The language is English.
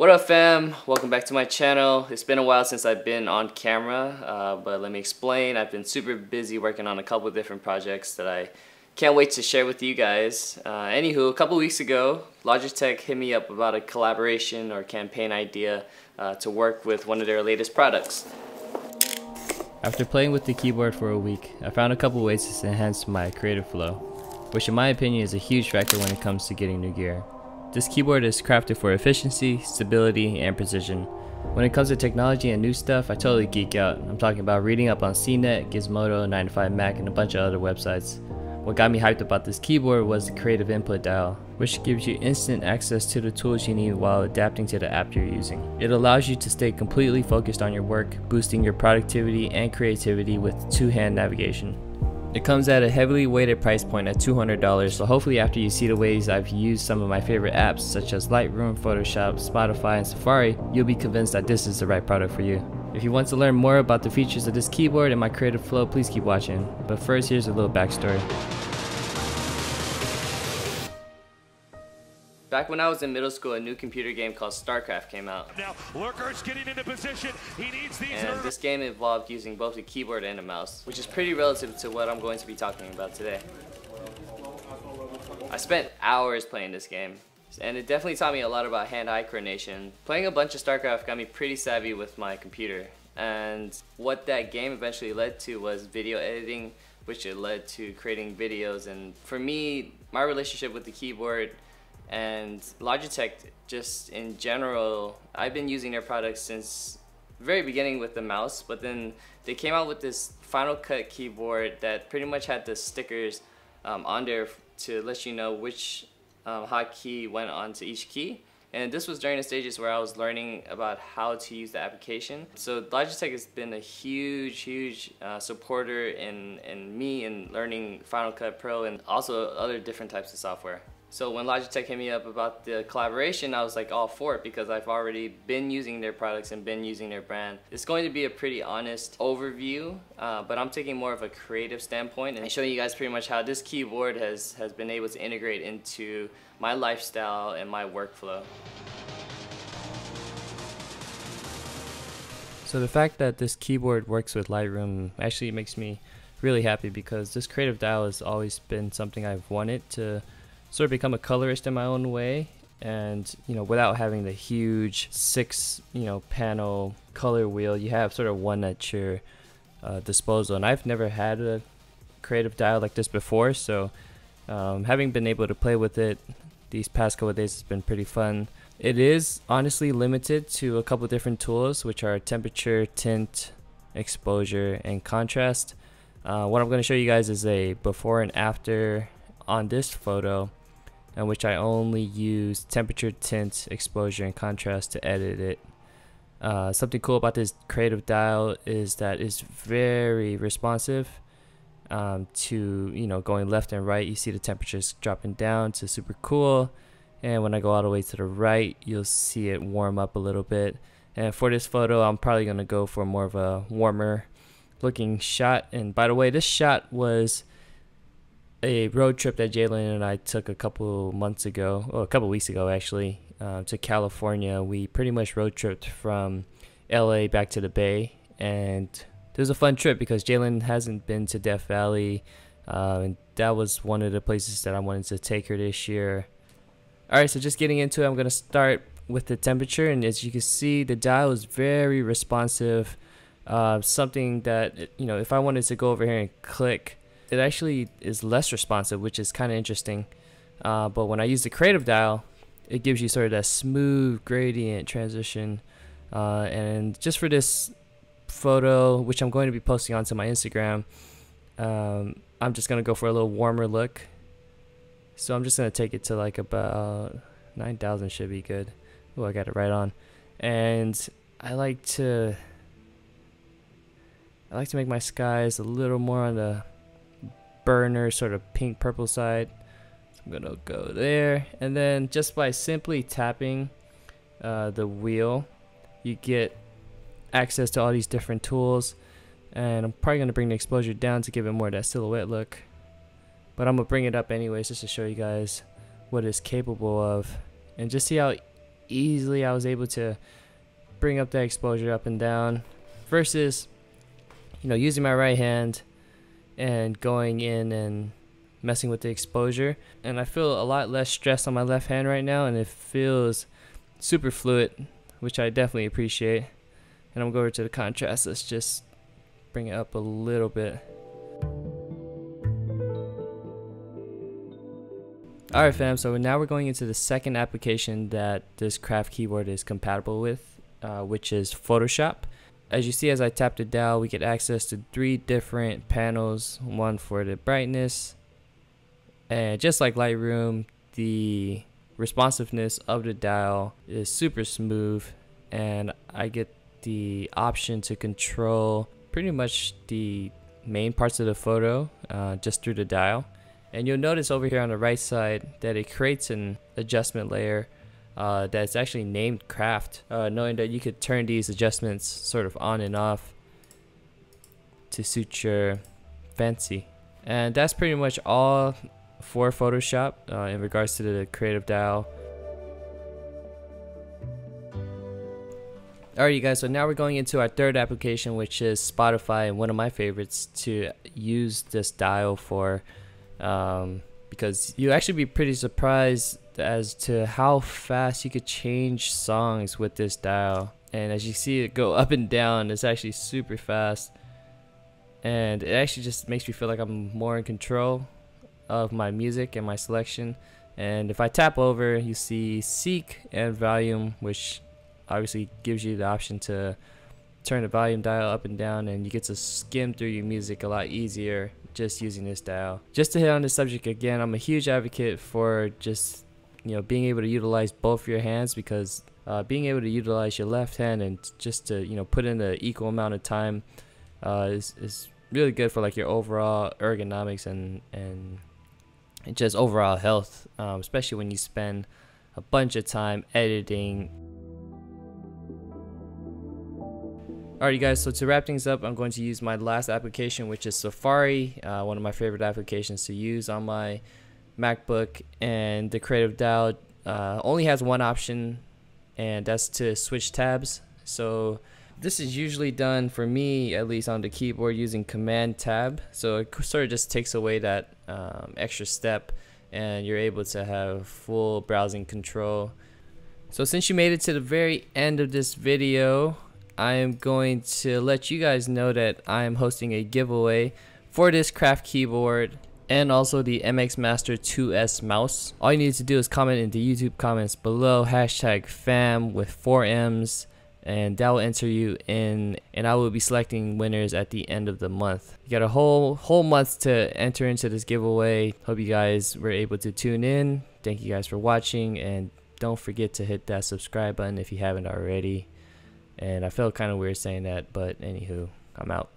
What up fam? Welcome back to my channel. It's been a while since I've been on camera, but let me explain. I've been super busy working on a couple of different projects that I can't wait to share with you guys. Anywho, a couple weeks ago, Logitech hit me up about a collaboration or campaign idea to work with one of their latest products. After playing with the keyboard for a week, I found a couple ways to enhance my creative flow, which in my opinion is a huge factor when it comes to getting new gear. This keyboard is crafted for efficiency, stability, and precision. When it comes to technology and new stuff, I totally geek out. I'm talking about reading up on CNET, Gizmodo, 9to5Mac, and a bunch of other websites. What got me hyped about this keyboard was the creative input dial, which gives you instant access to the tools you need while adapting to the app you're using. It allows you to stay completely focused on your work, boosting your productivity and creativity with two-hand navigation. It comes at a heavily weighted price point at $200, so hopefully after you see the ways I've used some of my favorite apps such as Lightroom, Photoshop, Spotify, and Safari, you'll be convinced that this is the right product for you. If you want to learn more about the features of this keyboard and my creative flow, please keep watching. But first, here's a little backstory. Back when I was in middle school, a new computer game called StarCraft came out. Now, Lurker's getting into position. He needs these. And this game involved using both a keyboard and a mouse, which is pretty relative to what I'm going to be talking about today. I spent hours playing this game, and it definitely taught me a lot about hand-eye coordination. Playing a bunch of StarCraft got me pretty savvy with my computer, and what that game eventually led to was video editing, which it led to creating videos. And for me, my relationship with the keyboard and Logitech just in general, I've been using their products since the very beginning with the mouse, but then they came out with this Final Cut keyboard that pretty much had the stickers on there to let you know which hotkey went onto each key. And this was during the stages where I was learning about how to use the application. So Logitech has been a huge supporter in me in learning Final Cut Pro and also other different types of software. So when Logitech hit me up about the collaboration, I was like all for it because I've already been using their products and been using their brand. It's going to be a pretty honest overview, but I'm taking more of a creative standpoint and showing you guys pretty much how this keyboard has been able to integrate into my lifestyle and my workflow. So the fact that this keyboard works with Lightroom actually makes me really happy because this creative dial has always been something I've wanted to sort of become a colorist in my own way, and without having the huge 6 panel color wheel, you have sort of one at your disposal. And I've never had a creative dial like this before, so having been able to play with it these past couple of days has been pretty fun. It is honestly limited to a couple different tools, which are temperature, tint, exposure, and contrast. What I'm going to show you guys is a before and after on this photo, in which I only use temperature, tint, exposure, and contrast to edit it. Something cool about this creative dial is that it's very responsive to going left and right. You see the temperatures dropping down to super cool, and when I go all the way to the right, you'll see it warm up a little bit. And for this photo, I'm probably going to go for more of a warmer looking shot. And by the way, this shot was a road trip that Jalen and I took a couple weeks ago actually, to California. We pretty much road tripped from LA back to the Bay, and it was a fun trip because Jalen hasn't been to Death Valley, and that was one of the places that I wanted to take her this year. Alright, so just getting into it, I'm going to start with the temperature, and as you can see, the dial is very responsive. Something that, if I wanted to go over here and click, it actually is less responsive, which is kind of interesting. But when I use the creative dial, it gives you sort of that smooth gradient transition. And just for this photo, which I'm going to be posting onto my Instagram, I'm just going to go for a little warmer look. So I'm just going to take it to like about 9,000 should be good. Oh, I got it right on. And I like to make my skies a little more on the burner sort of pink purple side. So I'm gonna go there, and then just by simply tapping the wheel, you get access to all these different tools. And I'm probably gonna bring the exposure down to give it more of that silhouette look, but I'm gonna bring it up anyways just to show you guys what it's capable of, and just see how easily I was able to bring up the exposure up and down versus, you know, using my right hand and going in and messing with the exposure. And I feel a lot less stress on my left hand right now, and it feels super fluid, which I definitely appreciate. And I'm going to go over to the contrast. Let's just bring it up a little bit. Alright fam, so now we're going into the second application that this craft keyboard is compatible with, which is Photoshop. As you see, as I tap the dial, we get access to 3 different panels, one for the brightness, and just like Lightroom, the responsiveness of the dial is super smooth, and I get the option to control pretty much the main parts of the photo just through the dial. And you'll notice over here on the right side that it creates an adjustment layer that's actually named Craft, knowing that you could turn these adjustments sort of on and off to suit your fancy. And that's pretty much all for Photoshop in regards to the creative dial. Alright you guys, so now we're going into our third application, which is Spotify, and one of my favorites to use this dial for, because you actually be pretty surprised as to how fast you could change songs with this dial. And as you see it go up and down, it's actually super fast, and it actually just makes me feel like I'm more in control of my music and my selection. And if I tap over, you see Seek and Volume, which obviously gives you the option to turn the volume dial up and down, and you get to skim through your music a lot easier just using this dial. Just to hit on this subject again, I'm a huge advocate for just, you know, being able to utilize both your hands, because being able to utilize your left hand and just to, you know, put in the equal amount of time is really good for like your overall ergonomics and just overall health, especially when you spend a bunch of time editing. Alright you guys, so to wrap things up, I'm going to use my last application, which is Safari, one of my favorite applications to use on my MacBook. And the creative dial only has one option, and that's to switch tabs. So this is usually done, for me at least, on the keyboard using Command Tab. So it sort of just takes away that extra step, and you're able to have full browsing control. So since you made it to the very end of this video, I am going to let you guys know that I am hosting a giveaway for this craft keyboard and also the MX Master 2S mouse. All you need to do is comment in the YouTube comments below, hashtag FAM with 4 M's, and that will enter you in, and I will be selecting winners at the end of the month. You got a whole month to enter into this giveaway. Hope you guys were able to tune in. Thank you guys for watching, and don't forget to hit that subscribe button if you haven't already. And I felt kind of weird saying that, but anywho, I'm out.